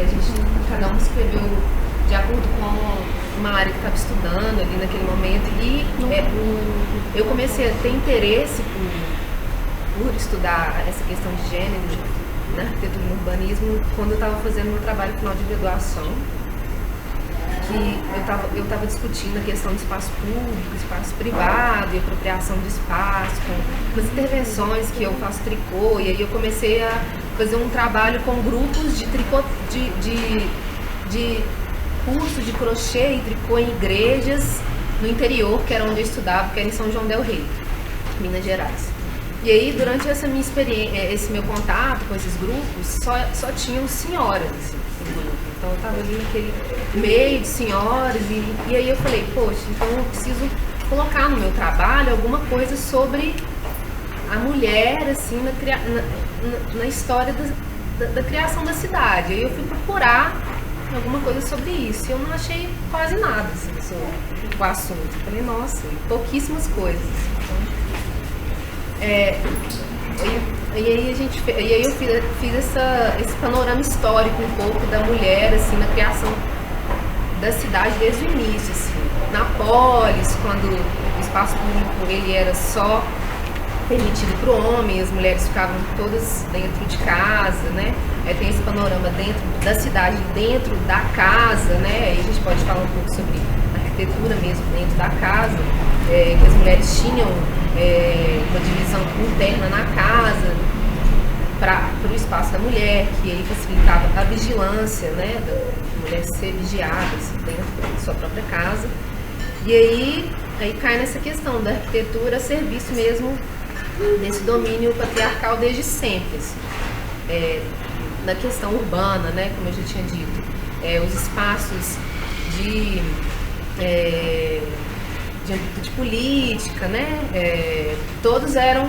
A gente, cada um escreveu de acordo com uma área que estava estudando ali naquele momento. E eu comecei a ter interesse por estudar essa questão de gênero na arquitetura e no urbanismo quando eu estava fazendo meu trabalho final de graduação, que eu estava discutindo a questão do espaço público, espaço privado e apropriação de espaço, com as intervenções que eu faço tricô, e aí eu comecei a fazer um trabalho com grupos de tricô, de curso de crochê e tricô em igrejas no interior, que era onde eu estudava, que era em São João del Rei, Minas Gerais. E aí, durante essa minha experiência, esse meu contato com esses grupos, só tinham senhoras, assim, no grupo. Então eu estava ali naquele meio de senhoras, e aí eu falei, poxa, então eu preciso colocar no meu trabalho alguma coisa sobre a mulher, assim, na história da criação da cidade. Aí eu fui procurar alguma coisa sobre isso, e eu não achei quase nada, assim, sobre o assunto. Eu falei, nossa, pouquíssimas coisas. E aí eu fiz esse panorama histórico um pouco da mulher, assim, na criação da cidade desde o início, assim. Na polis, quando o espaço público ele era só permitido para o homem, as mulheres ficavam todas dentro de casa, né? Tem esse panorama dentro da cidade, dentro da casa, né? Aí a gente pode falar um pouco sobre a arquitetura mesmo dentro da casa, que as mulheres tinham uma divisão interna na casa para o espaço da mulher, que aí facilitava a vigilância, né, da mulher ser vigiada assim, dentro da sua própria casa. E aí cai nessa questão da arquitetura a serviço mesmo desse domínio patriarcal desde sempre, assim. Na questão urbana, né, como eu já tinha dito, os espaços de âmbito de política, né? Todos eram...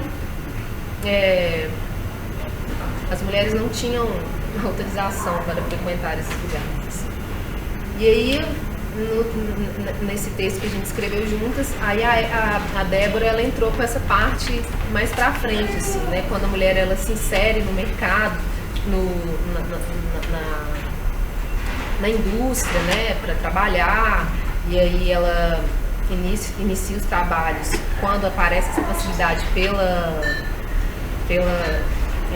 as mulheres não tinham autorização para frequentar esses lugares. E aí, nesse texto que a gente escreveu juntas, aí a Débora, ela entrou com essa parte mais pra frente, assim, né? Quando a mulher, ela se insere no mercado, na indústria, né? Para trabalhar, e aí ela inicia os trabalhos quando aparece essa facilidade pela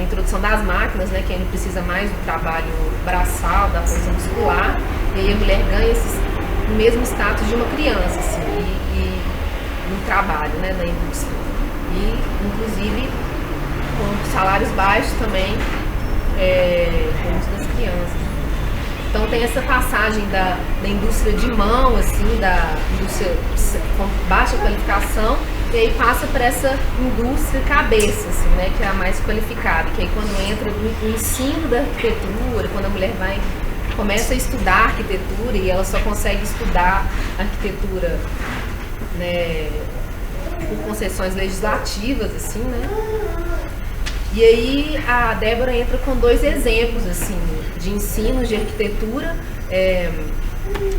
introdução das máquinas, né, que aí não precisa mais do trabalho braçal, da força muscular, e aí a mulher ganha o mesmo status de uma criança, assim, e no trabalho, né, na indústria. E, inclusive, com salários baixos também, como das crianças. Então tem essa passagem da indústria de mão, assim, da indústria com baixa qualificação, e aí passa para essa indústria cabeça, assim, né, que é a mais qualificada, que aí quando entra no ensino da arquitetura, quando a mulher começa a estudar arquitetura, e ela só consegue estudar arquitetura, né, por concessões legislativas, assim, né. E aí a Débora entra com 2 exemplos, assim, de ensinos de arquitetura.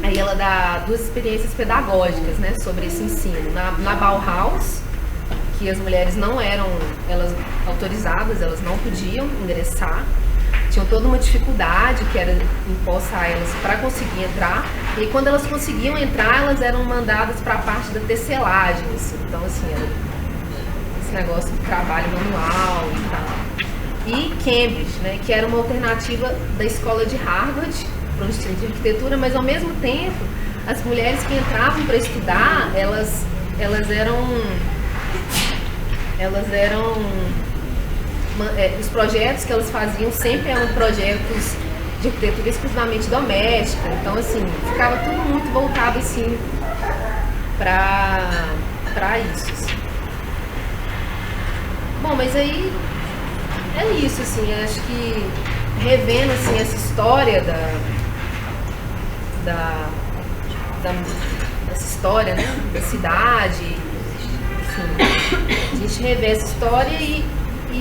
Aí ela dá 2 experiências pedagógicas, né, sobre esse ensino. Na Bauhaus, que as mulheres não eram autorizadas, elas não podiam ingressar. Tinham toda uma dificuldade que era imposta a elas para conseguir entrar. E quando elas conseguiam entrar, elas eram mandadas para a parte da tecelagem, assim. Então, assim, era esse negócio de trabalho manual e tal. E Cambridge, né, que era uma alternativa da escola de Harvard para o ensino de arquitetura, mas ao mesmo tempo as mulheres que entravam para estudar, elas os projetos que elas faziam sempre eram projetos de arquitetura exclusivamente doméstica, então assim, ficava tudo muito voltado assim para isso. Assim. Bom, mas aí é isso, assim, acho que revendo assim, essa história essa história, né, da cidade, enfim, a gente revê essa história e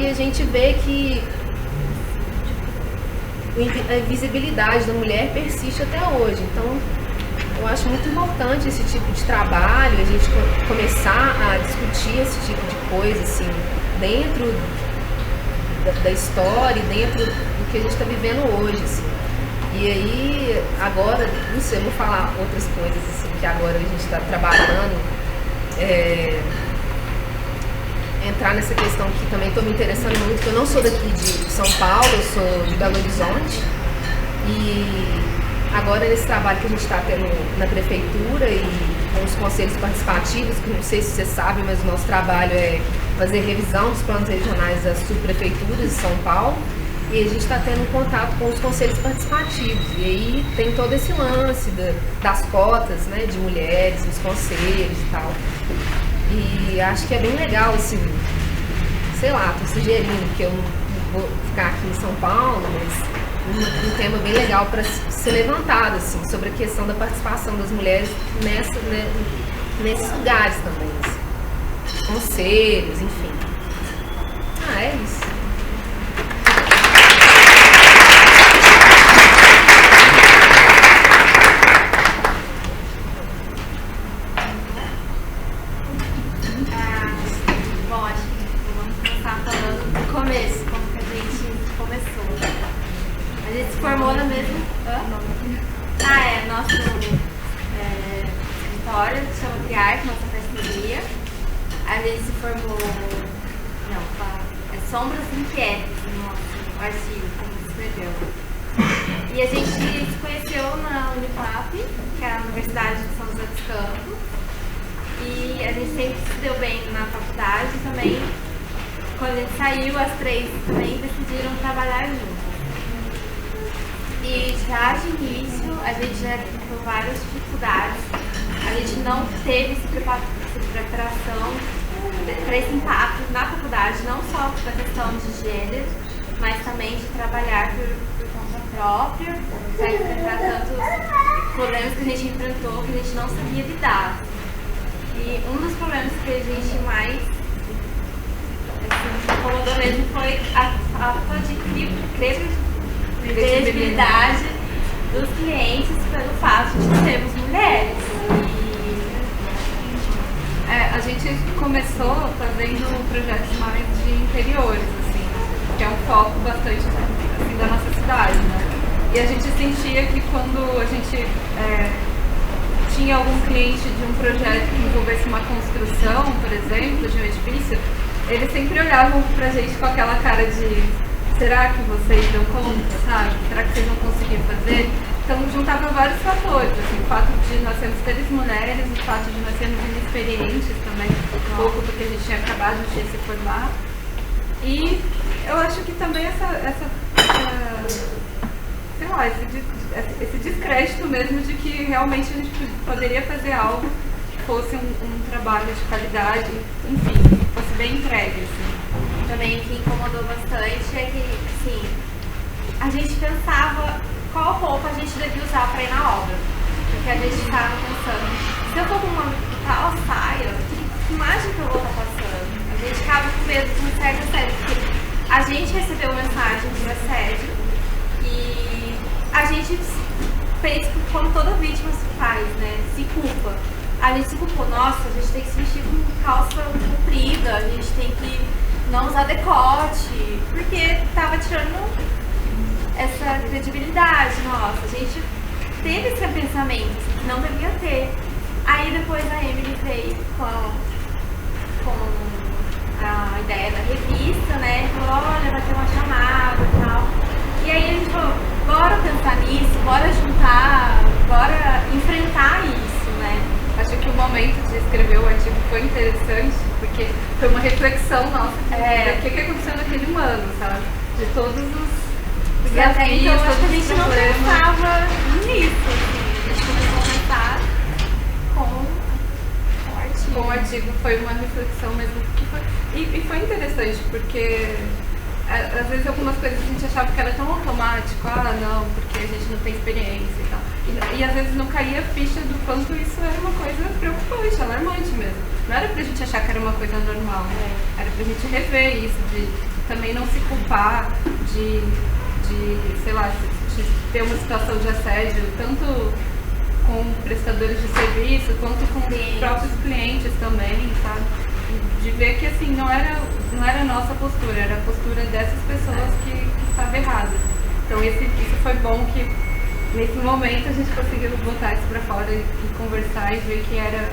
a gente vê que a invisibilidade da mulher persiste até hoje. Então, eu acho muito importante esse tipo de trabalho, a gente começar a discutir esse tipo de coisa, assim, dentro da história, dentro do que a gente está vivendo hoje, assim. E aí, agora, não sei, eu vou falar outras coisas assim, que agora a gente está trabalhando. Entrar nessa questão que também estou me interessando muito, que eu não sou daqui de São Paulo, eu sou de Belo Horizonte. E agora nesse trabalho que a gente está tendo na prefeitura e com os conselhos participativos, que não sei se você sabe, mas o nosso trabalho é fazer revisão dos planos regionais das subprefeituras de São Paulo. E a gente está tendo contato com os conselhos participativos. E aí tem todo esse lance das cotas, né, de mulheres nos conselhos e tal. E acho que é bem legal esse, sei lá, tô sugerindo, porque eu não vou ficar aqui em São Paulo, mas um tema bem legal para ser levantado, assim, sobre a questão da participação das mulheres nesses lugares também, assim, conselhos, enfim. É isso. Formou no mesmo nosso escritório, chama Criar, nossa parceria. A gente se formou, Sombras Inquietas, no nosso artigo, como se escreveu. E a gente se conheceu na Unifap, que é a Universidade de São José dos Campos. E a gente sempre se deu bem na faculdade também. Quando a gente saiu, as três também decidiram trabalhar juntas. E já de início, a gente já teve várias dificuldades. A gente não teve essa preparação para esse impacto na faculdade, não só da questão de gênero, mas também de trabalhar por conta própria, para enfrentar tantos problemas que a gente enfrentou que a gente não sabia lidar. E um dos problemas que a gente mais incomodou mesmo foi a falta de credibilidade dos clientes pelo fato de sermos mulheres. A gente começou fazendo projetos mais de interiores, assim, que é um foco bastante assim, da nossa cidade, né? E a gente sentia que quando a gente tinha algum cliente de um projeto que envolvesse uma construção, por exemplo, de um edifício, eles sempre olhavam pra gente com aquela cara de: será que vocês dão conta, sabe? Será que vocês vão conseguir fazer? Então juntava vários fatores, assim, o fato de nós sermos seres mulheres, o fato de nós sermos inexperientes também, um pouco porque a gente tinha acabado de se formar. E eu acho que também sei lá, esse descrédito mesmo de que realmente a gente poderia fazer algo que fosse um trabalho de qualidade, enfim, que fosse bem entregue, assim. Também o que incomodou bastante é que, assim, a gente pensava qual roupa a gente devia usar para ir na obra. Porque a gente estava pensando, se eu for com uma tal saia, que imagem que eu vou estar passando? A gente ficava com medo de um certo assédio, porque a gente recebeu mensagem de assédio e a gente fez como toda vítima se faz, né? Se culpa. A gente se culpou, nossa, a gente tem que se vestir com calça comprida, a gente tem que não usar decote, porque tava tirando essa credibilidade nossa. A gente teve esse pensamento assim, que não devia ter. Aí depois a Emily veio com a ideia da revista, né? Falou, olha, vai ter uma chamada e tal. E aí a gente falou, bora pensar nisso, bora juntar, bora enfrentar isso, né? Acho que o momento de escrever o artigo foi interessante, porque foi uma reflexão nossa do que aconteceu naquele ano, sabe? De todos os desafios, até então, todos acho que a gente os não problemas. pensava nisso, assim. A gente começou a pensar com o artigo. Com o artigo foi uma reflexão mesmo que foi, e foi interessante, porque às vezes algumas coisas a gente achava que era tão automático, não, porque a gente não tem experiência e tal. E às vezes não caía a ficha do quanto isso era uma coisa preocupante, alarmante mesmo. Não era pra gente achar que era uma coisa normal, né? Era pra gente rever isso, de também não se culpar, de sei lá, de ter uma situação de assédio, tanto com prestadores de serviço, quanto com os próprios clientes também, sabe? De ver que assim, não era a nossa postura, era a postura dessas pessoas que estava errada. Então isso foi bom que nesse momento a gente conseguiu botar isso para fora e conversar e ver que era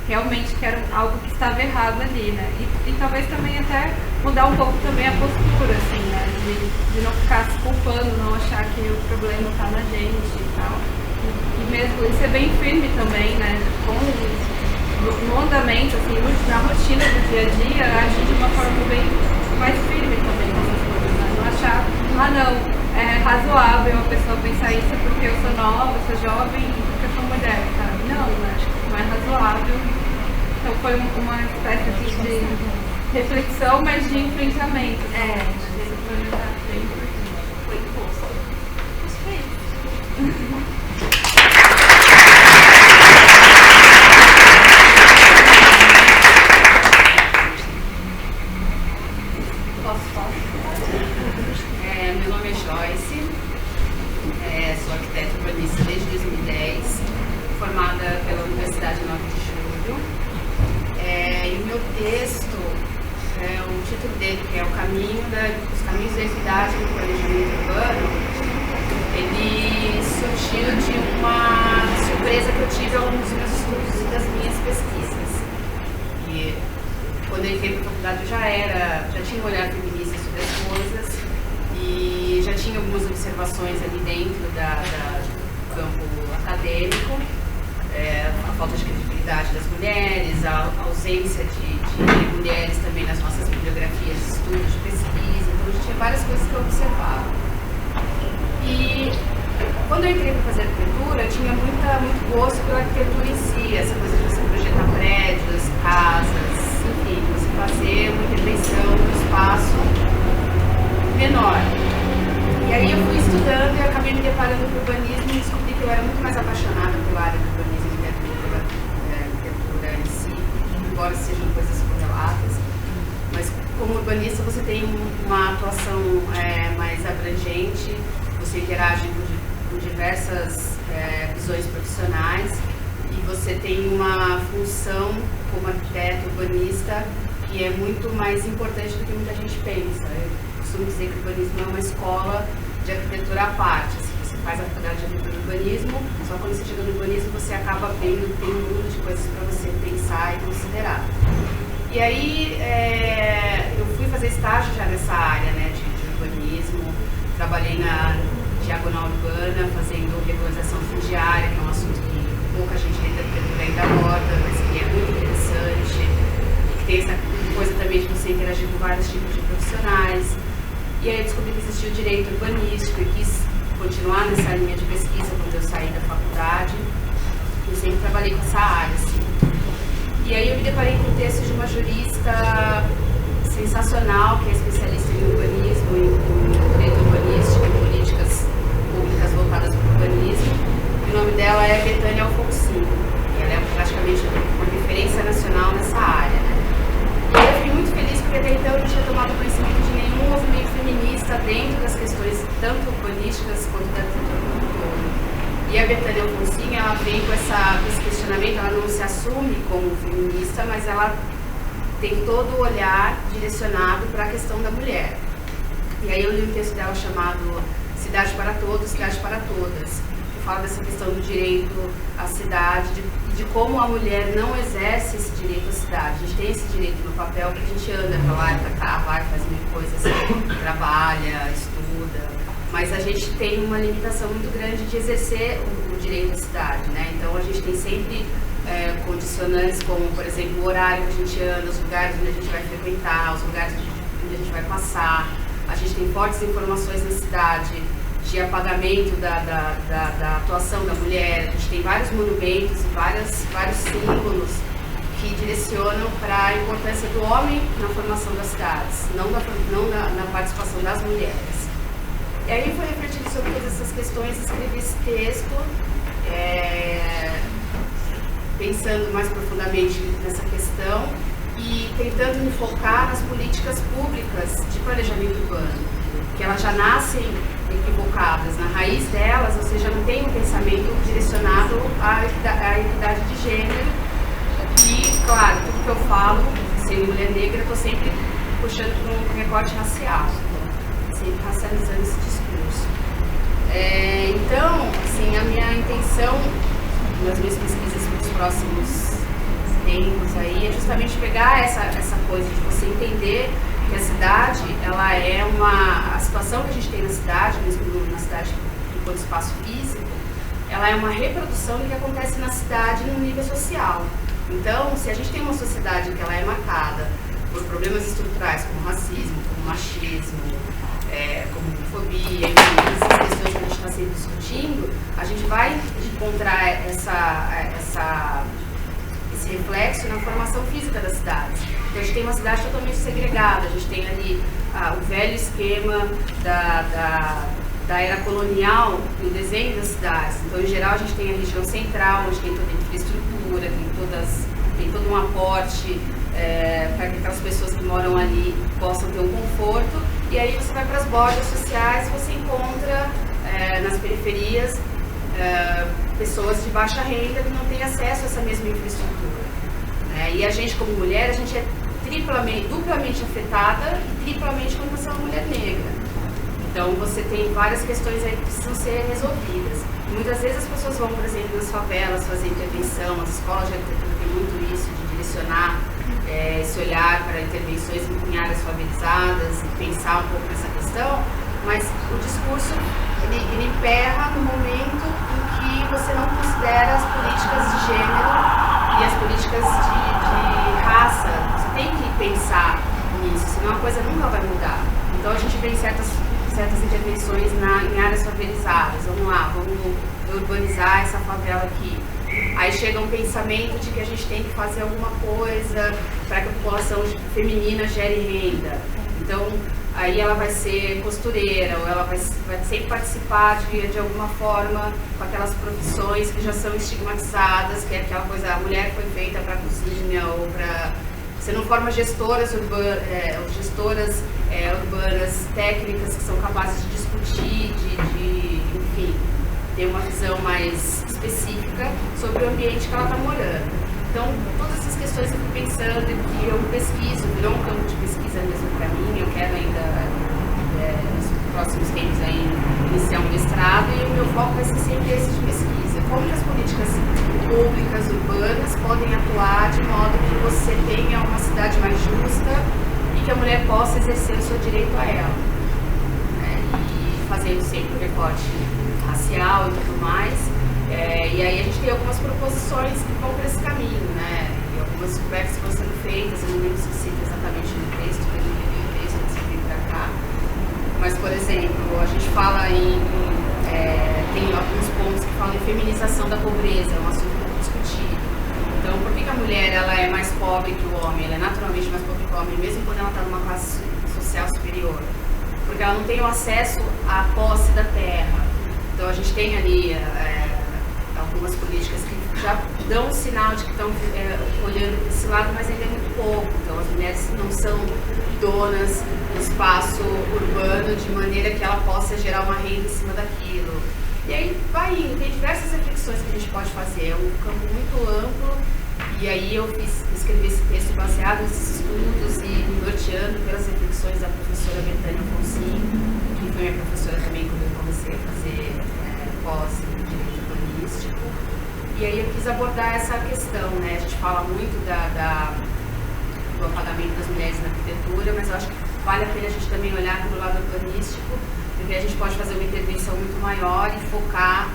realmente algo que estava errado ali, né? E talvez também até mudar um pouco também a postura, assim, né? De não ficar se culpando, não achar que o problema está na gente e tal. E mesmo isso é bem firme também, né? No andamento, assim, na rotina do dia a dia, agir de uma forma bem mais firme também nessas coisas, né? Não achar, não, é razoável a pessoa pensar isso porque eu sou nova, sou jovem e porque eu sou mulher, sabe? Não, acho que não é razoável. Então foi uma espécie de reflexão, mas de enfrentamento. Esse foi bem importante. Foi imposto. Acho que é isso. Meu nome é Joyce, sou arquiteta urbanista desde 2010, formada pela Universidade 9 de Julho. E o meu texto, o título dele, que é Os Caminhos da Equidade no Planejamento Urbano, ele surgiu de uma surpresa que eu tive ao longo dos meus estudos e das minhas pesquisas. E quando eu entrei para a faculdade eu já tinha um olhar feminista sobre as coisas e já tinha algumas observações ali dentro do campo acadêmico, a falta de credibilidade das mulheres, a ausência de mulheres também nas nossas bibliografias de estudo, de pesquisa, então já tinha várias coisas que eu observava. E quando eu entrei para fazer arquitetura, eu tinha muito gosto pela arquitetura em si, essa coisa de você projetar prédios, casas, enfim, você fazer uma intervenção no espaço menor. E aí eu fui estudando e acabei me deparando com o urbanismo e descobri que eu era muito mais apaixonada pela área do urbanismo e pela arquitetura em si, embora sejam coisas correlatas. Mas como urbanista você tem uma atuação mais abrangente, você interage com diversas visões profissionais e você tem uma função como arquiteto urbanista que é muito mais importante do que muita gente pensa. Eu costumo dizer que o urbanismo é uma escola de arquitetura à parte. Se você faz a faculdade de arquitetura e urbanismo, só quando você chega no urbanismo você acaba vendo que tem um mundo de coisas para você pensar e considerar. E aí eu fui fazer estágio já nessa área, né, de urbanismo. Trabalhei na Diagonal Urbana, fazendo regularização fundiária, que é um assunto que pouca gente da arquitetura ainda aborda, mas que é muito interessante. E que tem essa coisa também de você interagir com vários tipos de profissionais. E aí eu descobri que existia o direito urbanístico e quis continuar nessa linha de pesquisa quando eu saí da faculdade. Eu sempre trabalhei com essa área, assim. E aí eu me deparei com o texto de uma jurista sensacional, que é especialista em urbanismo, em direito urbanístico, em políticas públicas voltadas para o urbanismo. E o nome dela é Betânia Alfonsine. E ela é praticamente uma referência nacional nessa área, né? E eu fiquei muito feliz porque até então eu não tinha tomado conhecimento de nenhum movimento feminista dentro das questões tanto urbanísticas quanto da arquitetura como um todo. E a Betânia Alfonsine, ela vem com esse questionamento, ela não se assume como feminista, mas ela tem todo o olhar direcionado para a questão da mulher. E aí eu li um texto dela chamado Cidade para Todos, Cidade para Todas, que fala dessa questão do direito à cidade, de como a mulher não exerce esse direito à cidade. A gente tem esse direito no papel que a gente anda para lá e para cá, vai, faz mil coisas, trabalha, estuda, mas a gente tem uma limitação muito grande de exercer o direito à cidade, né? Então a gente tem sempre condicionantes como, por exemplo, o horário que a gente anda, os lugares onde a gente vai frequentar, os lugares onde a gente vai passar. A gente tem fortes informações na cidade de apagamento da atuação da mulher. A gente tem vários monumentos e vários símbolos que direcionam para a importância do homem na formação das cidades, não na participação das mulheres. E aí foi refletindo sobre todas essas questões, escrevi esse texto, pensando mais profundamente nessa questão e tentando me focar nas políticas públicas de planejamento urbano, que elas já nascem equivocadas. Na raiz delas, você já não tem um pensamento direcionado à equidade de gênero e, claro, tudo que eu falo, sendo mulher negra, eu estou sempre puxando para um recorte racial, sempre racializando esse discurso. Então, assim, intenção nas minhas pesquisas para os próximos tempos aí é justamente pegar essa coisa de você entender que a cidade, ela é a situação que a gente tem na cidade, mesmo na cidade enquanto espaço físico, ela é uma reprodução do que acontece na cidade no nível social. Então, se a gente tem uma sociedade que ela é marcada por problemas estruturais como racismo, como machismo, como homofobia, enfim, essas questões que a gente está sempre discutindo, a gente vai encontrar esse reflexo na formação física das cidades. Então, a gente tem uma cidade totalmente segregada, a gente tem ali o velho esquema da era colonial no desenho das cidades. Então, em geral, a gente tem a região central, onde tem toda a infraestrutura, tem todo um aporte para que aquelas pessoas que moram ali possam ter um conforto. E aí você vai para as bordas sociais, você encontra nas periferias pessoas de baixa renda que não têm acesso a essa mesma infraestrutura. E a gente, como mulher, a gente é duplamente afetada e triplamente quando você é uma mulher negra. Então você tem várias questões aí que precisam ser resolvidas. E muitas vezes as pessoas vão, por exemplo, nas favelas fazer intervenção, as escolas de arquitetura têm muito isso, de direcionar esse olhar para intervenções em áreas favelizadas e pensar um pouco nessa questão, mas o discurso ele emperra no momento em que você não considera as políticas de gênero e as políticas de raça. Você tem que pensar nisso, senão a coisa nunca vai mudar. Então a gente vê certas intervenções em áreas favelizadas. Vamos lá, vamos urbanizar essa favela aqui. Aí chega um pensamento de que a gente tem que fazer alguma coisa para que a população feminina gere renda. Então, aí ela vai ser costureira, ou ela vai sempre participar de alguma forma com aquelas profissões que já são estigmatizadas, que é aquela coisa, a mulher foi feita para cozinha, ou para... Você não forma gestoras urbanas técnicas que são capazes de discutir, enfim, ter uma visão mais específica sobre o ambiente que ela está morando. Então, todas essas questões eu fico pensando que eu pesquiso, virou um campo de pesquisa mesmo para mim. Eu quero ainda, nos próximos tempos, aí, iniciar um mestrado, e o meu foco vai ser sempre esse de pesquisa. Como que as políticas públicas urbanas podem atuar de modo que você tenha uma cidade mais justa e que a mulher possa exercer o seu direito a ela. E fazendo sempre o recorte racial e tudo mais. E aí a gente tem algumas proposições que vão para esse caminho, né? E algumas descobertas que vão sendo feitas, eu não lembro se cita exatamente no texto, porque eu não vi o texto antes de vir para cá. Mas, por exemplo, a gente fala tem alguns pontos que falam em feminização da pobreza, é um assunto pouco discutido. Então, por que a mulher ela é mais pobre que o homem? Ela é naturalmente mais pobre que o homem, mesmo quando ela está numa classe social superior. Porque ela não tem o acesso à posse da terra. Então, a gente tem ali algumas políticas que já dão um sinal de que estão olhando para esse lado, mas ainda é muito pouco. Então, as mulheres não são donas do espaço urbano de maneira que ela possa gerar uma renda em cima daquilo. E aí vai indo, tem diversas reflexões que a gente pode fazer, é um campo muito amplo. E aí eu escrevi esse texto baseado nesses estudos e me norteando pelas reflexões da professora Betânia Fonsin, que foi minha professora também quando eu comecei a fazer pós em direito urbanístico. E aí eu quis abordar essa questão, né? A gente fala muito do apagamento das mulheres na arquitetura, mas eu acho que vale a pena a gente também olhar para o lado urbanístico, porque a gente pode fazer uma intervenção muito maior e focar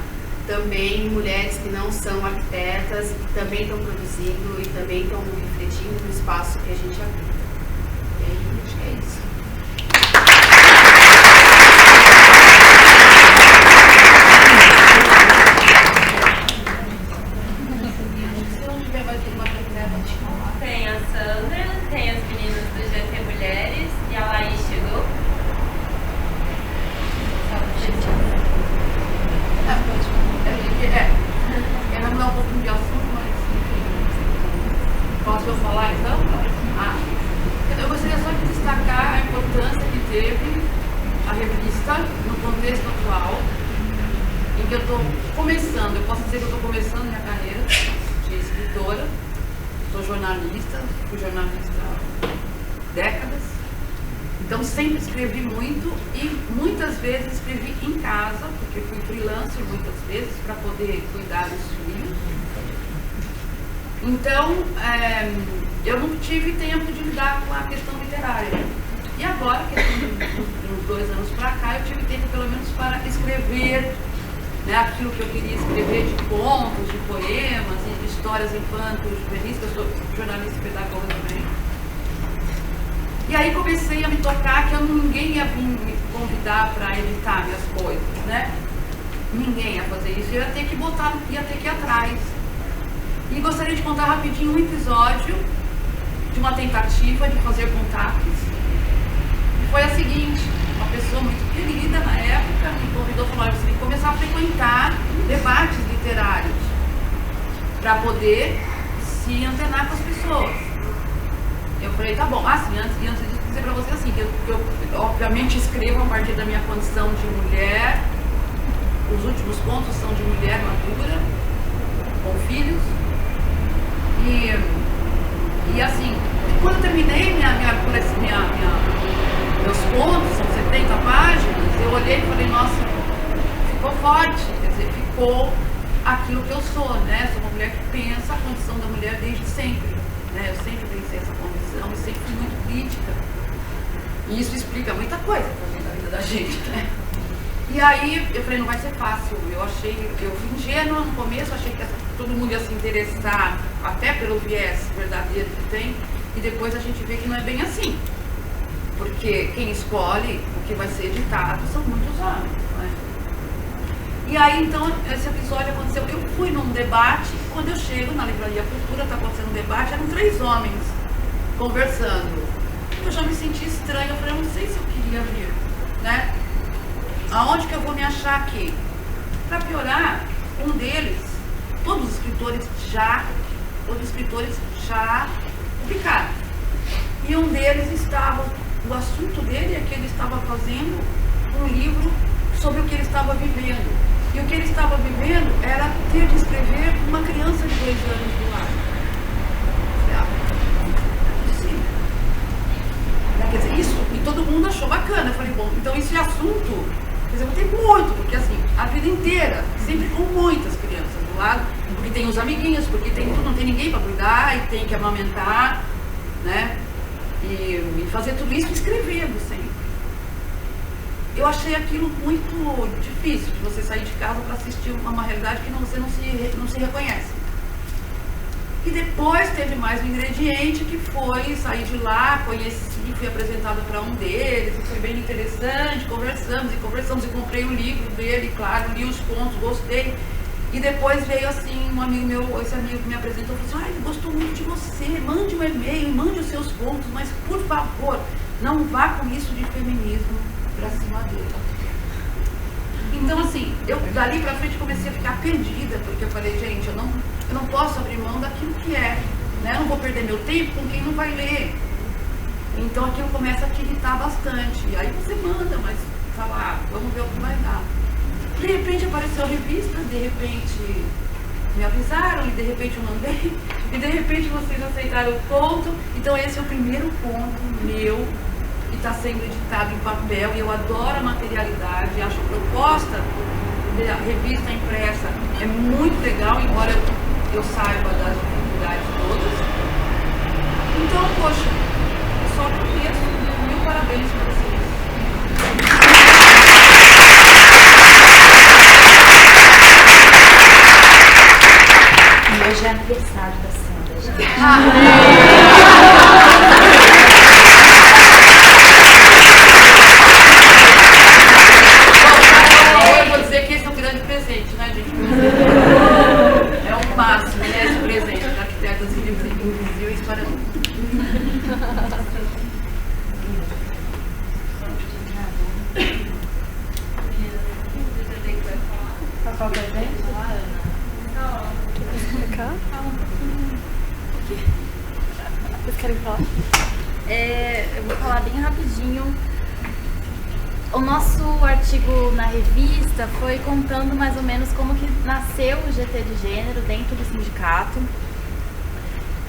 também em mulheres que não são arquitetas, que também estão produzindo e também estão refletindo no espaço que a gente habita. E aí, acho que é isso. Tem a Sandra, tem as meninas do GT Mulheres e a Laís chegou. Eu não mudar um pouquinho de assunto, mas posso eu falar então? Eu gostaria só de destacar a importância que teve a revista no contexto atual, em que eu estou começando, eu posso dizer que eu estou começando minha carreira de escritora, sou jornalista, fui jornalista há décadas, Então sempre escrevi muito e muitas vezes escrevi em casa, porque fui freelancer muitas vezes para poder cuidar dos filhos. Então eu não tive tempo de lidar com a questão literária. E agora, que uns 2 anos para cá, eu tive tempo pelo menos para escrever, né, aquilo que eu queria escrever de contos, de poemas, de histórias infanto-juvenis, que eu sou jornalista e pedagoga também. E aí comecei a me tocar que ninguém ia vir me convidar para editar minhas coisas, né? Ninguém ia fazer isso, eu ia ter que ir atrás. E gostaria de contar rapidinho um episódio de uma tentativa de fazer contatos. Foi a seguinte: uma pessoa muito querida na época me convidou e falou: você tem que começar a frequentar debates literários para poder se antenar com as pessoas. Eu falei, tá bom. Assim, antes de dizer para você assim, que eu obviamente escrevo a partir da minha condição de mulher. Os últimos contos são de mulher madura, com filhos. E assim, quando eu terminei meus contos, são 70 páginas, eu olhei e falei, nossa, ficou forte, quer dizer, ficou aquilo que eu sou, né? Sou uma mulher que pensa a condição da mulher desde sempre, né? Eu sempre pensei essa condição e sempre fui muito crítica. E isso explica muita coisa na vida da gente, né? E aí eu falei, não vai ser fácil. Eu fui ingênua no começo, achei que todo mundo ia se interessar, até pelo viés verdadeiro que tem, e depois a gente vê que não é bem assim. Porque quem escolhe o que vai ser editado são muitos homens, né? E aí então esse episódio aconteceu. Eu fui num debate, quando eu chego na Livraria Cultura, está acontecendo um debate, eram 3 homens conversando. Eu já me senti estranha, eu falei, eu não sei se eu queria vir, né? Aonde que eu vou me achar aqui? Para piorar, um deles, todos os escritores já publicaram. E um deles estava, o assunto dele é que ele estava fazendo um livro sobre o que ele estava vivendo. E o que ele estava vivendo era ter de escrever uma criança de 2 anos do lado. Quer dizer, isso, e todo mundo achou bacana. Eu falei, bom, então esse assunto, quer dizer, eu tenho muito, porque assim, a vida inteira, sempre com muitas crianças do lado, porque tem os amiguinhos, porque não tem ninguém para cuidar, e tem que amamentar, né? E fazer tudo isso escrevendo sempre. Eu achei aquilo muito difícil, de você sair de casa para assistir uma realidade que você não se reconhece. E depois teve mais um ingrediente, que foi sair de lá, conheci, fui apresentada para um deles, e foi bem interessante, conversamos, e comprei o livro dele, claro, li os contos, gostei. E depois veio assim, um amigo meu, esse amigo que me apresentou, falou assim, ele gostou muito de você, mande um e-mail, mande os seus contos, mas por favor, não vá com isso de feminismo para cima dele. Então assim, eu dali pra frente comecei a ficar perdida, porque eu falei, gente, eu não posso abrir mão daquilo que é, né? Eu não vou perder meu tempo com quem não vai ler. Então aquilo começa a te irritar bastante. E aí você manda, mas fala, vamos ver o que vai dar. De repente apareceu a revista, de repente me avisaram, e de repente eu mandei, e de repente vocês aceitaram o conto. Então esse é o primeiro conto meu que está sendo editado em papel, e eu adoro a materialidade, acho a proposta da revista impressa é muito legal, embora eu saiba das dificuldades todas. Então, poxa, só começo, 1000 parabéns para vocês. E hoje é aniversário da Sandra, gente. Eu vou dizer que esse é um grande presente, né, gente? É o máximo, né, esse presente da Arquitetas Invisíveis para mim. Qual que é o presente? Vocês querem falar? Eu vou falar bem rapidinho. O nosso artigo na revista foi contando mais ou menos como que nasceu o GT de Gênero dentro do sindicato.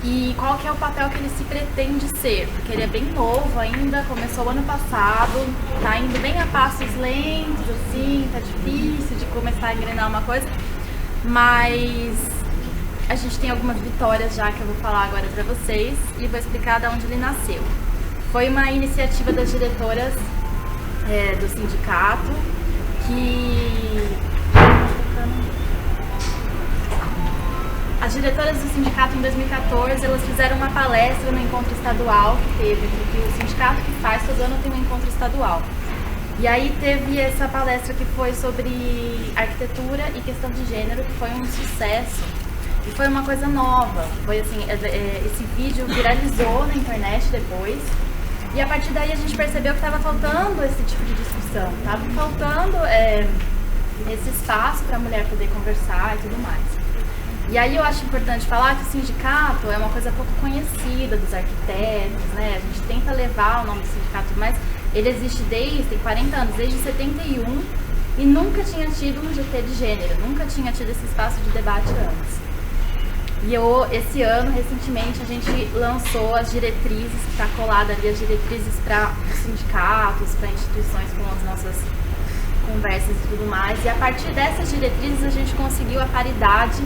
e qual que é o papel que ele se pretende ser, porque ele é bem novo ainda, começou ano passado, tá indo bem a passos lentos, assim, tá difícil de começar a engrenar uma coisa, mas a gente tem algumas vitórias já que eu vou falar agora pra vocês e vou explicar de onde ele nasceu. Foi uma iniciativa das diretoras do sindicato que... As diretoras do sindicato em 2014, elas fizeram uma palestra no encontro estadual que teve, porque o sindicato que faz todo ano tem um encontro estadual. E aí teve essa palestra que foi sobre arquitetura e questão de gênero, que foi um sucesso. E foi uma coisa nova, foi assim, esse vídeo viralizou na internet depois. E a partir daí a gente percebeu que estava faltando esse tipo de discussão, estava faltando esse espaço para a mulher poder conversar e tudo mais. E aí eu acho importante falar que o sindicato é uma coisa pouco conhecida dos arquitetos, né? A gente tenta levar o nome do sindicato, mas ele existe tem 40 anos, desde 71, e nunca tinha tido um GT de gênero, nunca tinha tido esse espaço de debate antes. E esse ano, recentemente, a gente lançou as diretrizes, que está colada ali, as diretrizes para os sindicatos, para instituições com as nossas conversas e tudo mais. E a partir dessas diretrizes a gente conseguiu a paridade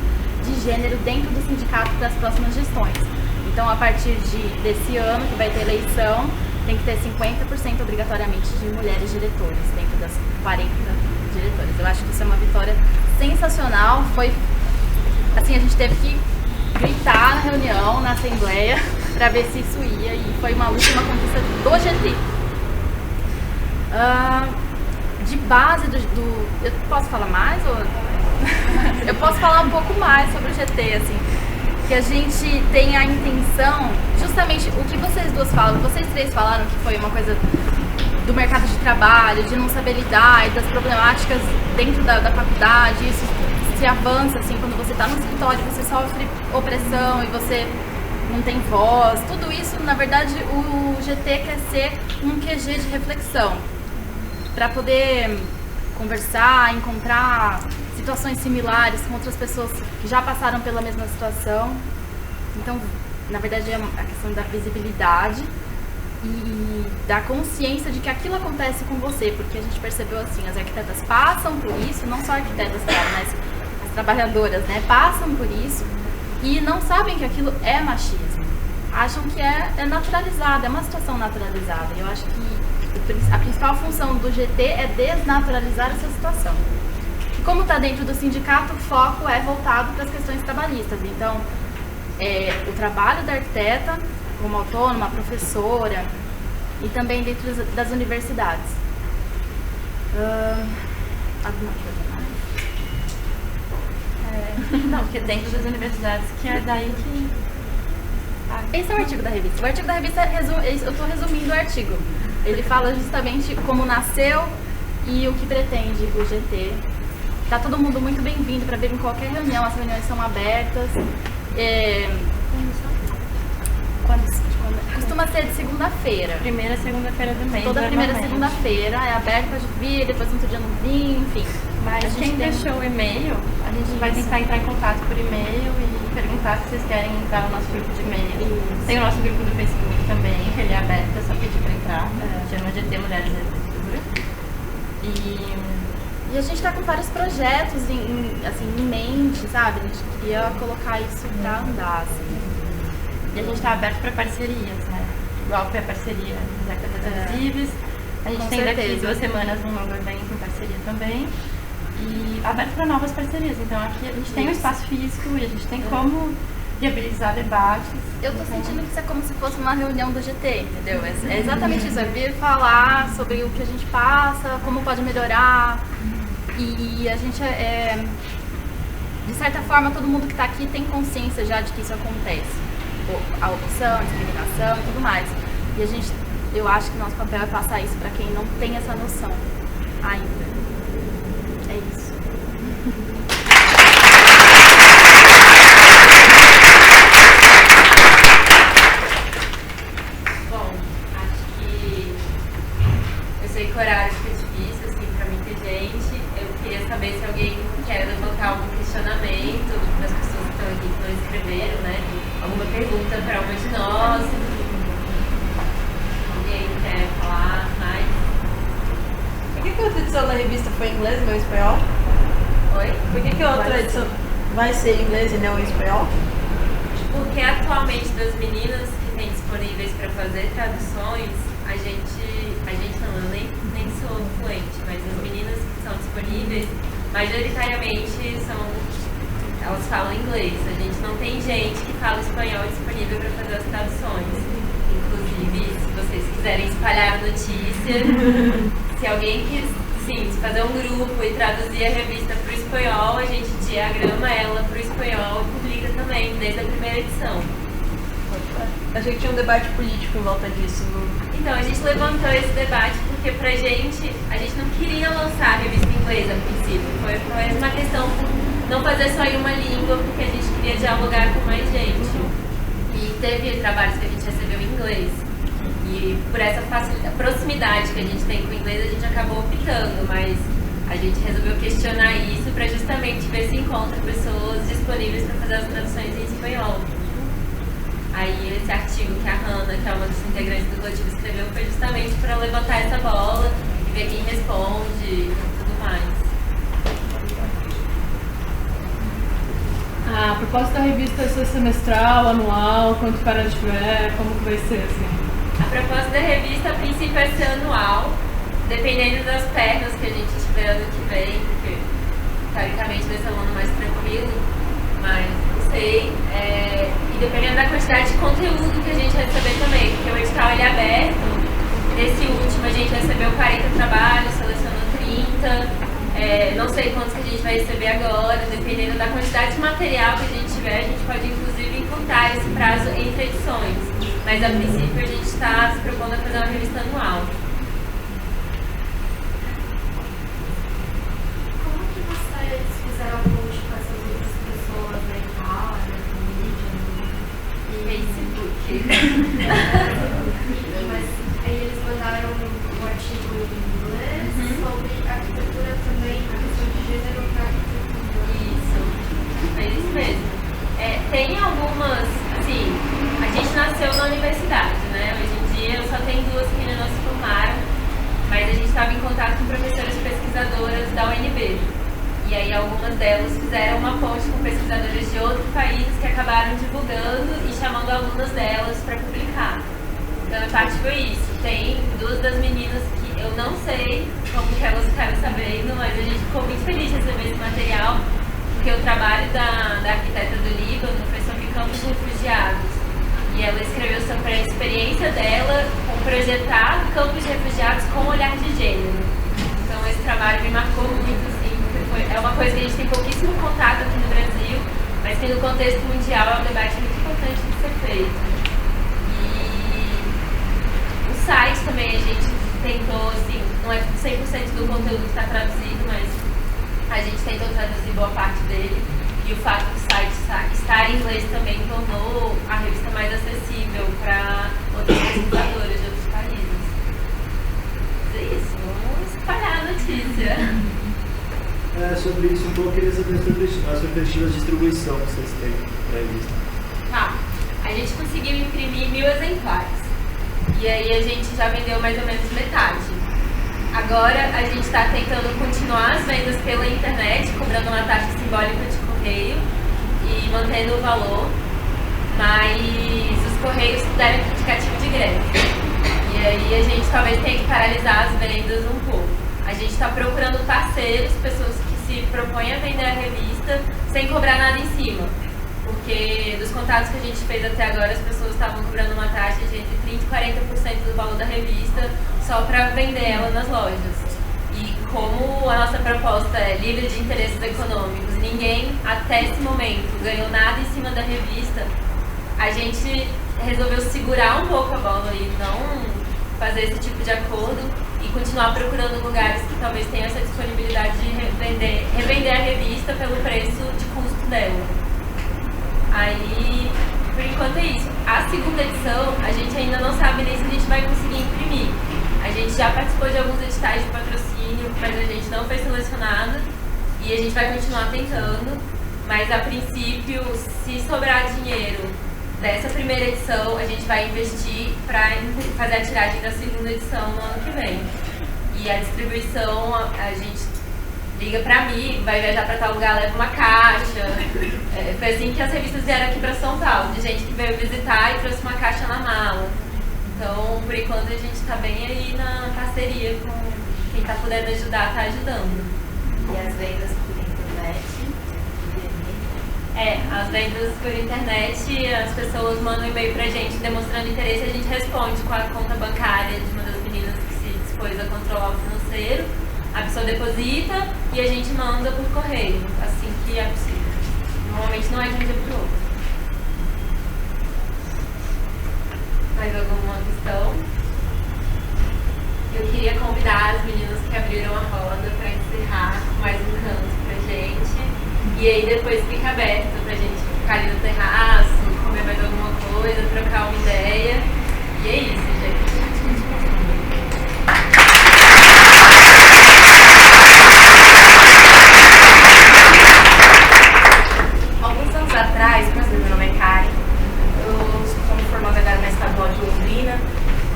de gênero dentro do sindicato para as próximas gestões. Então, a partir desse ano, que vai ter eleição, tem que ter 50% obrigatoriamente de mulheres diretoras, dentro das 40 diretoras. Eu acho que isso é uma vitória sensacional. Foi, assim, a gente teve que gritar na reunião, na assembleia, para ver se isso ia, e foi uma última conquista do GT. De base eu posso falar mais? Ou... eu posso falar um pouco mais sobre o GT, assim, que a gente tem a intenção, justamente o que vocês três falaram, que foi uma coisa do mercado de trabalho, de não saber lidar e das problemáticas dentro da faculdade, isso se avança, assim, quando você está no escritório, você sofre opressão e você não tem voz, tudo isso, na verdade, o GT quer ser um QG de reflexão, para poder conversar, encontrar situações similares com outras pessoas que já passaram pela mesma situação. Então, na verdade, é a questão da visibilidade e da consciência de que aquilo acontece com você, porque a gente percebeu assim, as arquitetas passam por isso, não só arquitetas, claro, mas as trabalhadoras, né, passam por isso e não sabem que aquilo é machismo. Acham que é naturalizado, é uma situação naturalizada. E eu acho que a principal função do GT é desnaturalizar essa situação. E como está dentro do sindicato, o foco é voltado para as questões trabalhistas. Então, o trabalho da arquiteta como autônoma, professora e também dentro das universidades. Alguma coisa mais? Não, porque dentro das universidades que é daí que... Esse é o artigo da revista. O artigo da revista, eu estou resumindo o artigo. Ele fala justamente como nasceu e o que pretende o GT. Tá todo mundo muito bem-vindo para vir em qualquer reunião, as reuniões são abertas. Costuma ser de segunda-feira. Primeira segunda-feira do mês. Toda primeira segunda-feira é aberto, pode vir, depois no outro dia não vir, enfim. Mas quem deixou o e-mail, a gente vai tentar entrar em contato por e-mail e perguntar se vocês querem entrar no nosso grupo de e-mail. Tem o nosso grupo do Facebook também, que ele é aberto, é só pedir para entrar. Chama GT Mulheres de Arquitetura. E a gente está com vários projetos em mente, sabe? A gente queria colocar isso para andar, assim. E a gente está aberto para parcerias, né? Igual foi a parceria dos arquitetas visíveis. A gente tem daqui 2 semanas um novo evento em parceria também. E aberto para novas parcerias. Então aqui a gente tem um espaço físico e a gente tem como viabilizar debates. Eu tô sentindo que isso é como se fosse uma reunião do GT, entendeu? É exatamente isso, é vir falar sobre o que a gente passa, como pode melhorar. E a gente de certa forma, todo mundo que tá aqui tem consciência já de que isso acontece. A opressão, a discriminação e tudo mais. E eu acho que nosso papel é passar isso para quem não tem essa noção ainda. É isso. Bom, acho que eu sei que o horário fica difícil, assim, pra muita gente. Eu queria saber se alguém quer levantar algum questionamento para as pessoas que estão aqui, que não escreveram, né? alguma pergunta para uma de nós? Alguém quer falar mais? Por que a outra edição da revista foi em inglês e não em espanhol? Oi? Por que a outra edição vai ser em inglês e não em espanhol? Porque atualmente das meninas que têm disponíveis para fazer traduções, a gente não, eu nem sou fluente, mas as meninas que são disponíveis, majoritariamente elas falam inglês. A gente não tem gente que fala espanhol disponível para fazer as traduções. Inclusive, se vocês quiserem espalhar a notícia, se alguém quis, sim, fazer um grupo e traduzir a revista para o espanhol, a gente diagrama ela para o espanhol e publica também, desde a primeira edição. Achei que tinha um debate político em volta disso. Então, a gente levantou esse debate porque a gente não queria lançar a revista em inglês a princípio. Foi uma questão de não fazer só em uma língua, porque a gente queria dialogar com mais gente. E teve trabalhos que a gente recebeu em inglês. E por essa proximidade que a gente tem com o inglês, a gente acabou optando, mas a gente resolveu questionar isso para justamente ver se encontra pessoas disponíveis para fazer as traduções em espanhol. Aí esse artigo que a Hannah, que é uma dos integrantes do coletivo, escreveu foi justamente para levantar essa bola e ver quem responde e tudo mais. A proposta da revista é ser semestral, anual, quanto para tiver, como que vai ser assim? A proposta da revista, a princípio, é ser anual, dependendo das pernas que a gente tiver ano que vem, porque teoricamente vai ser um ano mais tranquilo, mas não sei. E dependendo da quantidade de conteúdo que a gente receber também, porque o edital ele é aberto. Nesse último a gente recebeu 40 trabalhos, selecionou 30. Não sei quantos que a gente vai receber agora, dependendo da quantidade de material que a gente tiver, a gente pode inclusive encurtar esse prazo entre edições. Mas a princípio a gente está se propondo a fazer uma revista anual. Como que vocês fizeram post com essas outras pessoas na Itália, na mídia, no Facebook? Mas aí eles mandaram um artigo em inglês sobre arquitetura também, a questão de gênero para arquitetura. Isso, é isso mesmo. Tem algumas, assim, a gente nasceu na universidade, né? Hoje em dia só tem 2 que ainda não se formaram, mas a gente estava em contato com professoras pesquisadoras da UNB. E aí algumas delas fizeram uma ponte com pesquisadoras de outros países que acabaram divulgando e chamando alunas delas para publicar. Então a parte foi isso. Tem 2 das meninas que eu não sei como que elas ficaram sabendo, mas a gente ficou muito feliz de receber esse material, porque o trabalho da arquiteta do Líbano foi sobre campos de refugiados. E ela escreveu sobre a experiência dela com projetar campos de refugiados com olhar de gênero. Então esse trabalho me marcou muito, assim, porque é uma coisa que a gente tem pouquíssimo contato aqui no Brasil, mas que no contexto mundial é um debate muito importante de ser feito. E o site também a gente tentou, assim, não é 100% do conteúdo que está traduzido, mas a gente tentou traduzir boa parte dele. E o fato do site estar em inglês também tornou a revista mais acessível para outras pesquisadoras de outros países. É isso, vamos espalhar a notícia. Sobre isso, um pouco, eu queria saber as perspectivas de distribuição que vocês têm para a revista. Tá, a gente conseguiu imprimir 1000 exemplares. E aí a gente já vendeu mais ou menos metade. Agora a gente está tentando continuar as vendas pela internet, cobrando uma taxa simbólica de correio e mantendo o valor, mas os correios deram indicativo de greve. E aí a gente talvez tenha que paralisar as vendas um pouco. A gente está procurando parceiros, pessoas que se propõem a vender a revista sem cobrar nada em cima. Porque dos contatos que a gente fez até agora, as pessoas estavam cobrando uma taxa de entre 30% e 40% do valor da revista só para vender ela nas lojas. E como a nossa proposta é livre de interesses econômicos, ninguém até esse momento ganhou nada em cima da revista, a gente resolveu segurar um pouco a bola e não fazer esse tipo de acordo e continuar procurando lugares que talvez tenham essa disponibilidade de revender a revista pelo preço de custo dela. Aí, por enquanto é isso. A segunda edição, a gente ainda não sabe nem se a gente vai conseguir imprimir. A gente já participou de alguns editais de patrocínio, mas a gente não foi selecionada e a gente vai continuar tentando. Mas a princípio, se sobrar dinheiro dessa primeira edição a gente vai investir para fazer a tiragem da segunda edição no ano que vem. E a distribuição, a gente liga para amigo, vai viajar para tal lugar, leva uma caixa. Foi assim que as revistas vieram aqui para São Paulo, de gente que veio visitar e trouxe uma caixa na mala. Então, por enquanto, a gente está bem aí na parceria com quem está podendo ajudar, está ajudando. E as vendas por internet? As vendas por internet, as pessoas mandam um e-mail pra gente demonstrando interesse e a gente responde com a conta bancária de uma das meninas que se dispôs a controlar o financeiro. A pessoa deposita e a gente manda por correio, assim que é possível. Normalmente não é de um dia pro outro. Mais alguma questão? Eu queria convidar as meninas que abriram a roda para encerrar com mais um canto pra gente. E aí depois fica aberto pra gente ficar ali no terraço, comer mais alguma coisa, trocar uma ideia. E é isso, gente. Alguns anos atrás, meu nome é Karen, eu sou formada agora na Estadual de Londrina,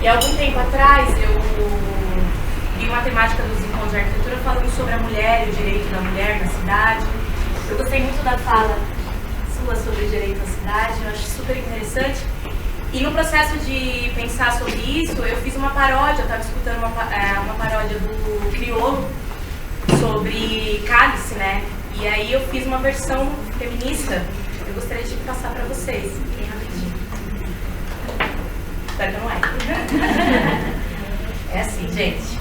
e há algum tempo atrás eu vi uma temática dos encontros de arquitetura falando sobre a mulher e o direito da mulher na cidade. Eu gostei muito da fala sua sobre o direito à cidade, eu acho super interessante. E no processo de pensar sobre isso, eu fiz uma paródia, eu estava escutando uma paródia do Criolo sobre cálice, né? E aí eu fiz uma versão feminista, eu gostaria de passar para vocês, bem rapidinho. Espero que não é. É assim, gente.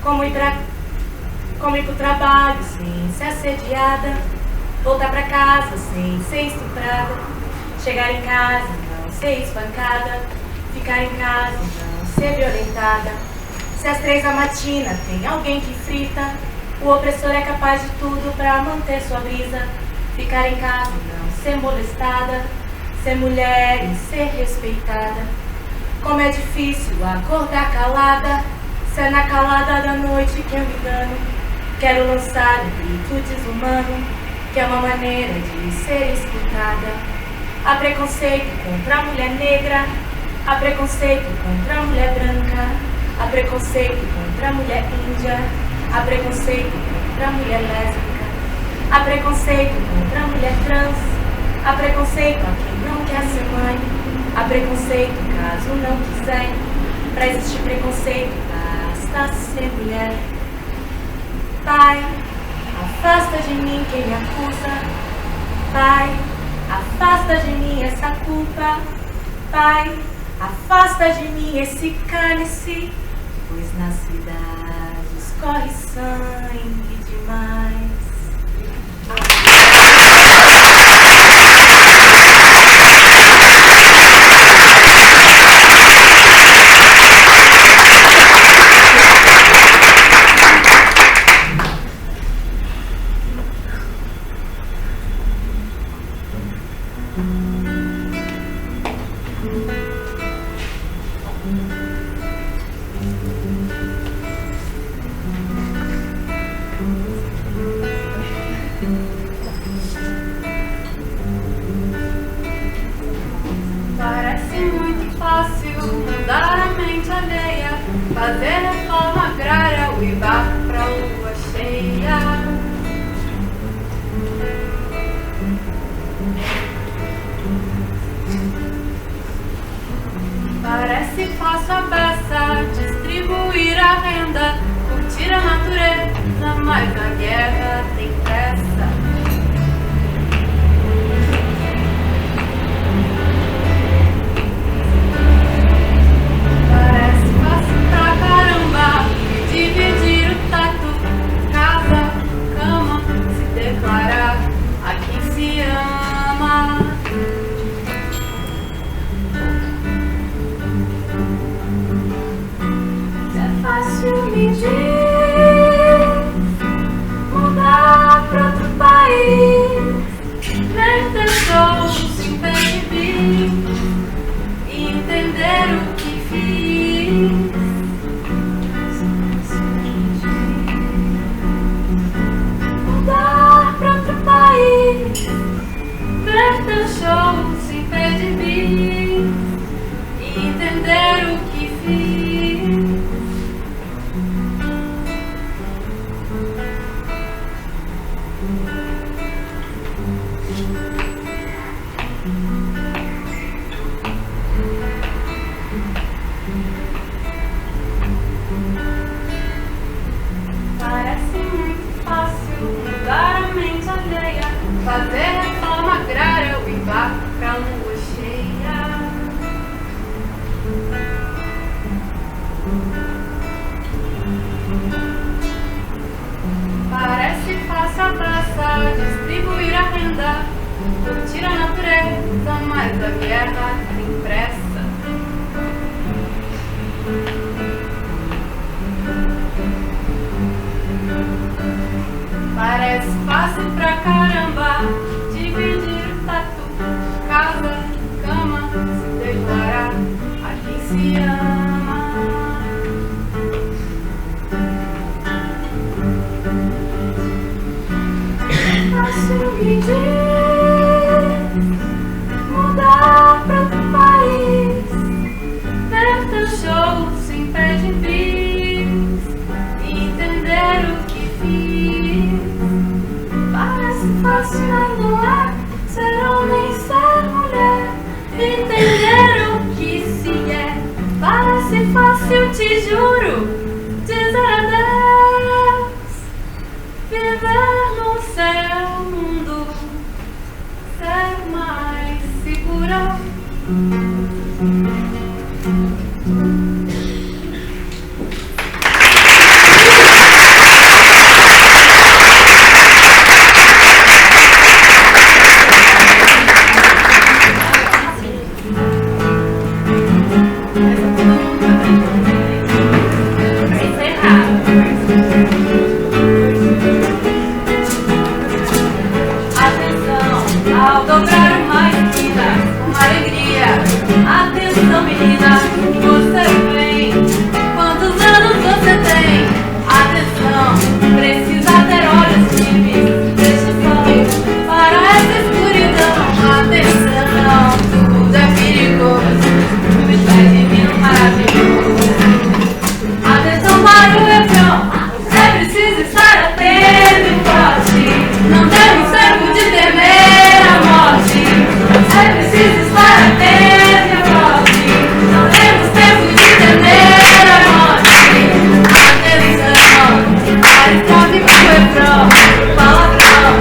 Como ir pro trabalho sem ser assediada, voltar pra casa sem ser estuprada, chegar em casa não ser espancada, ficar em casa não ser violentada. Se às 3 da matina tem alguém que frita, o opressor é capaz de tudo pra manter sua brisa. Ficar em casa não ser molestada, ser mulher e ser respeitada. Como é difícil acordar calada, se é na calada da noite que eu me engano. Quero lançar um grito desumano, que é uma maneira de ser escutada. Há preconceito contra a mulher negra, há preconceito contra a mulher branca, há preconceito contra a mulher índia, há preconceito contra a mulher lésbica, há preconceito contra a mulher trans, há preconceito a quem não quer ser mãe, há preconceito caso não quiser. Pra existir preconceito basta ser mulher. Pai, afasta de mim quem me acusa. Pai, afasta de mim essa culpa. Pai, afasta de mim esse cálice, pois nas cidades corre sangue demais. Parece muito fácil mudar a mente alheia, fazer reforma agrária, uivar pra lua cheia. Parece fácil a beça distribuir a renda, curtir a natureza, mas a guerra tem pressa. Parece fácil pra caramba dividir o tato, casa, cama, se declarar a quem se ama. É fácil medir, mudar Parece muito fácil mudar a mente alheia, fazer reforma agrária ou ir pra lua cheia. Parece fácil abraçar, distribuir a renda, curtir a natureza, mas a guerra tem pressa. Parece fácil pra caramba dividir o tatu, casa, cama, se declarar a quem se ama. Fácil me diz mudar pra outro país, ver teu show sem pé de bis, entender o que fiz. Parece fácil, mas não é ser homem, ser mulher, entender o que se é. Parece fácil, te juro, dizer adeus, viver no seu mundo, ser mais segura. Ao dobrar uma esquina, uma alegria. Atenção, menina, você vem. Quantos anos você tem? Atenção, precisa ter olhos firmes. Deixa o sol para essa escuridão. Atenção, tudo é perigoso, tudo é divino, maravilhoso. Atenção para o refrão, é preciso estar atento e forte. Não temos tempo de temer a morte. É preciso estar atento e forte. Não temos tempo de temer a morte. Atenção, para escreve pro refrão, palavrão,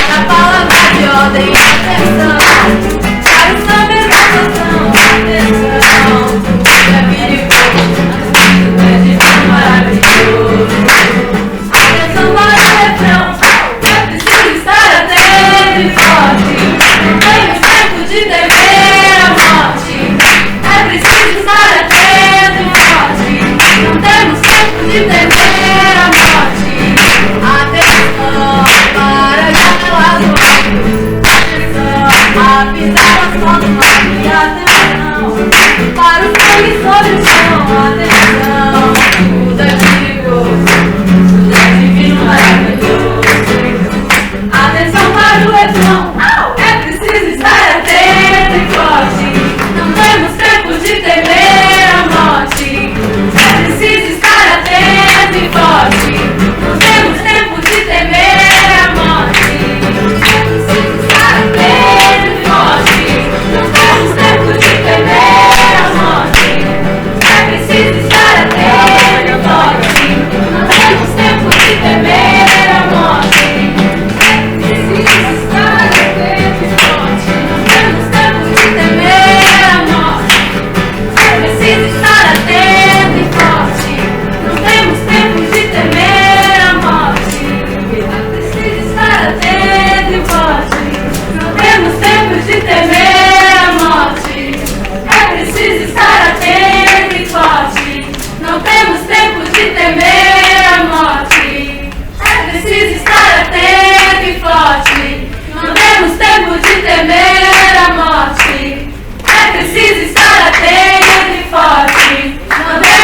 a palavra de ordem. Atenção, para o saber da atenção. Atenção, tudo é perigoso, tudo é divino, maravilhoso. Atenção para o refrão, é preciso estar atento e forte. Não temos tempo de temer a morte. É preciso estar atento e forte. Não temos tempo de temer a morte. Atenção para as janelas do ônibus. Atenção a pisar as mãos do mar. Atenção para o sangue sobre o chão. Atenção, tudo é perigoso, tudo é divino, maravilhoso. Atenção para o refrão, é preciso estar atento e forte. Não temos tempo de temer a morte. É preciso estar atento e forte. Não temos tempo de temer a morte. É preciso estar atento e forte. Não temos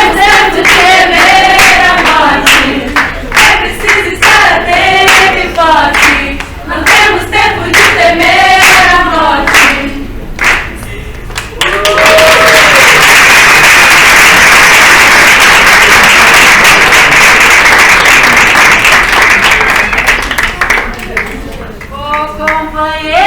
tempo de temer a morte. É preciso estar atento e forte. Não temos tempo de temer a morte. companheiro.